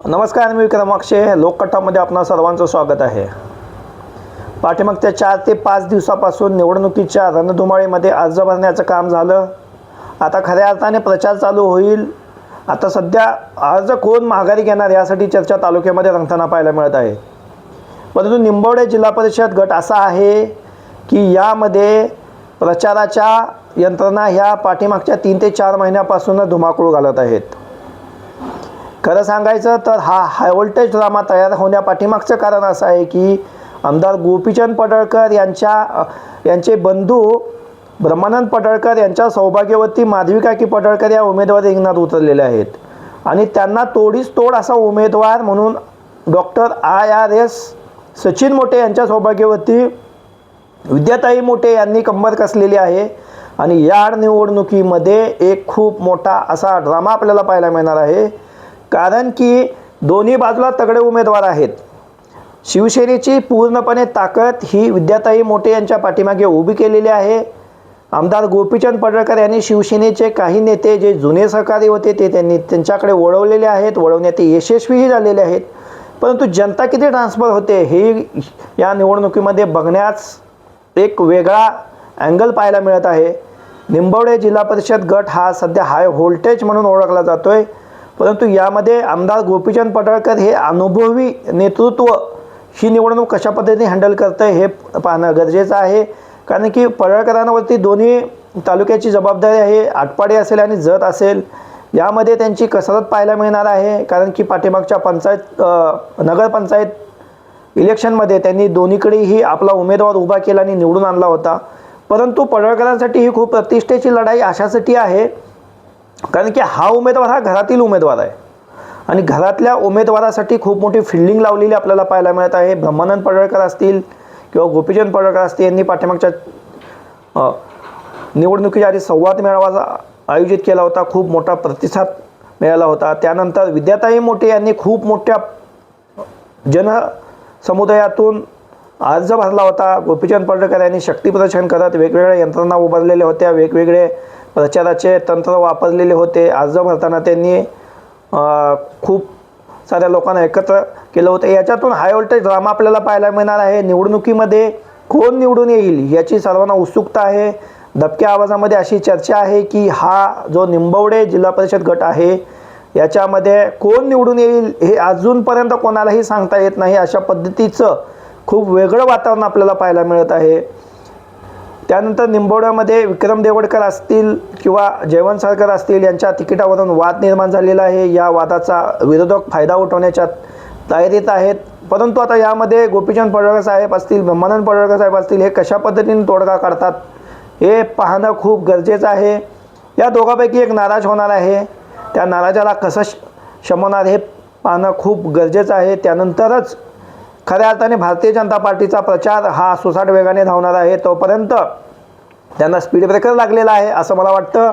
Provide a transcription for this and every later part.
नमस्कार, मी विक्रम अक्षय. लोककथामध्ये आपणा सर्वांचं स्वागत आहे. पाठीमागच्या 4 ते 5 दिवसापासून निवडणुकीच्या रणधुमाळीमध्ये अर्ज भरण्याचं काम झालं. आता खऱ्या अर्थाने प्रचार चालू होईल. आता सध्या अर्ज कोण माघारी घेणार यासाठी चर्चा तालुक्यामध्ये रंगताना पाहायला मिळत आहे. परंतु निंबवडे जिल्हा परिषद गट असा आहे की यामध्ये प्रचाराच्या यंत्रणा ह्या पाठीमागच्या 3 ते 4 महिन्यापासून धुमाकूळ घालत आहेत. खरं सांगायचं तर हा हाय व्होल्टेज ड्रामा तयार होण्यापाठीमागचं कारण असं आहे की आमदार गोपीचंद पडळकर यांचे बंधू ब्रह्मानंद पडळकर यांच्या सौभाग्यवती माधविकाकी पडळकर या उमेदवार रिंगणात उतरलेले आहेत आणि त्यांना तोडीस तोड असा उमेदवार म्हणून डॉक्टर IRS सचिन मोटे यांच्या सौभाग्यवती विद्याताई मोटे यांनी कंबर कसलेली आहे. आणि या निवडणुकीमध्ये एक खूप मोठा असा ड्रामा आपल्याला पाहायला मिळणार आहे. कारण की दोन्ही बाजूला तगडे उमेदवार आहेत. शिवसेनेची पूर्णपणे ताकद ही विद्याताई मोटे यांच्या पाठीमागे उभी केलेली आहे. आमदार गोपीचंद पडळकर यांनी शिवसेनेचे काही नेते जे जुने सहकारी होते ते त्यांनी त्यांच्याकडे वळवलेले आहेत. वळवण्यात ते यशस्वीही झालेले आहेत. परंतु जनता किती ट्रान्सफर होते हे या निवडणुकीमध्ये बघण्यास एक वेगळा अँगल पाहायला मिळत आहे. निंबवडे जिल्हा परिषद गट हा सध्या हाय व्होल्टेज म्हणून ओळखला जातो आहे. परंतु यामध्ये आमदार गोपीचंद पडळकर हे अनुभवी नेतृत्व ही निवडणूक कशा पद्धतीने हँडल करतं आहे हे पाहणं गरजेचं आहे. कारण की पडळकरांवरती दोन्ही तालुक्याची जबाबदारी आहे. आटपाडी असेल आणि जत असेल यामध्ये त्यांची कसरत पाहायला मिळणार आहे. कारण की पाठीमागच्या नगरपंचायत इलेक्शनमध्ये त्यांनी दोन्हीकडेही आपला उमेदवार उभा केला आणि निवडून आणला होता. परंतु पडळकरांसाठी ही खूप प्रतिष्ठेची लढाई अशासाठी आहे कारण की हा उमेदवार हा घरातील उमेदवार आहे आणि घरातल्या उमेदवारासाठी खूप मोठी फिल्डिंग लावलेली आपल्याला पाहायला मिळत आहे. ब्रह्मानंद पडळकर असतील किंवा गोपीचंद पडळकर असतील यांनी पाठीमागच्या निवडणुकीच्या आधी संवाद मेळावा आयोजित केला होता. खूप मोठा प्रतिसाद मिळाला होता. त्यानंतर विद्याताई मोटे यांनी खूप मोठ्या जनसमुदायातून अर्ज भरला होता. गोपीचंद पडळकर यांनी शक्तीप्रदर्शन करत वेगवेगळ्या यंत्रणा उभारलेल्या होत्या. वेगवेगळे प्रचाराचे तंत्र वापरलेले होते. अर्ज भरताना त्यांनी खूप साऱ्या लोकांना एकत्र केलं होतं. याच्यातून हाय व्होल्टेज ड्रामा आपल्याला पाहायला मिळणार आहे. निवडणुकीमध्ये कोण निवडून येईल याची सर्वांना उत्सुकता आहे. दबक्या आवाजामध्ये अशी चर्चा आहे की हा जो निंबवडे जिल्हा परिषद गट आहे याच्यामध्ये कोण निवडून येईल हे अजूनपर्यंत कोणालाही सांगता येत नाही. अशा पद्धतीचं खूप वेगळं वातावरण आपल्याला पाहायला मिळत आहे. त्यानंतर निंबवड्यामध्ये विक्रम देवडकर असतील किंवा जयवंत सरकार असतील यांच्या तिकिटावरून वाद निर्माण झालेला आहे. या वादाचा विरोधक फायदा उठवण्याच्या तयारीत आहेत. परंतु आता यामध्ये गोपीचंद पडळकर साहेब असतील, ब्रह्मानंद पडळकर साहेब असतील हे कशा पद्धतीने तोडगा काढतात हे पाहणं खूप गरजेचं आहे. या दोघांपैकी एक नाराज होणार आहे. त्या नाराजाला कसं शमवणार हे पाहणं खूप गरजेचं आहे. त्यानंतरच खऱ्या अर्थाने भारतीय जनता पार्टीचा प्रचार हा सुसाट वेगाने धावणार आहे. तोपर्यंत त्यांना स्पीड ब्रेकर लागलेला आहे असं मला वाटतं.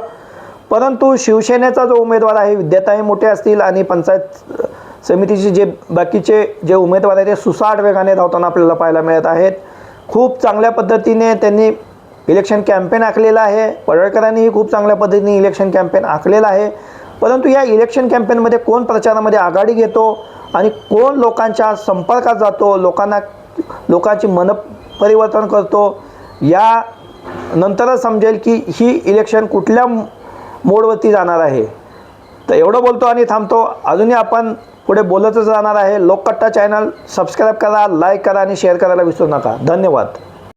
परंतु शिवसेनेचा जो उमेदवार आहे विद्याताई मोटे असतील आणि पंचायत समितीचे जे बाकीचे जे उमेदवार आहेत ते सुसाट वेगाने धावताना आपल्याला पाहायला मिळत आहेत. खूप चांगल्या पद्धतीने त्यांनी इलेक्शन कॅम्पेन आखलेलं आहे. पडळकरांनीही खूप चांगल्या पद्धतीने इलेक्शन कॅम्पेन आखलेलं आहे. परंतु या इलेक्शन कॅम्पेनमध्ये कोण प्रचारामध्ये आघाडी घेतो आणि कोण लोकांच्या संपर्कात जातो, लोकांची मन परिवर्तन करतो या नंतरच समजेल की ही इलेक्शन कुठल्या मोडवरती जाणार आहे. तर एवढं बोलतो आणि थांबतो. अजूनही आपण पुढे बोलतच राहणार आहे. लोककथा चॅनल सबस्क्राईब करा, लाईक करा आणि शेअर करायला विसरू नका. धन्यवाद.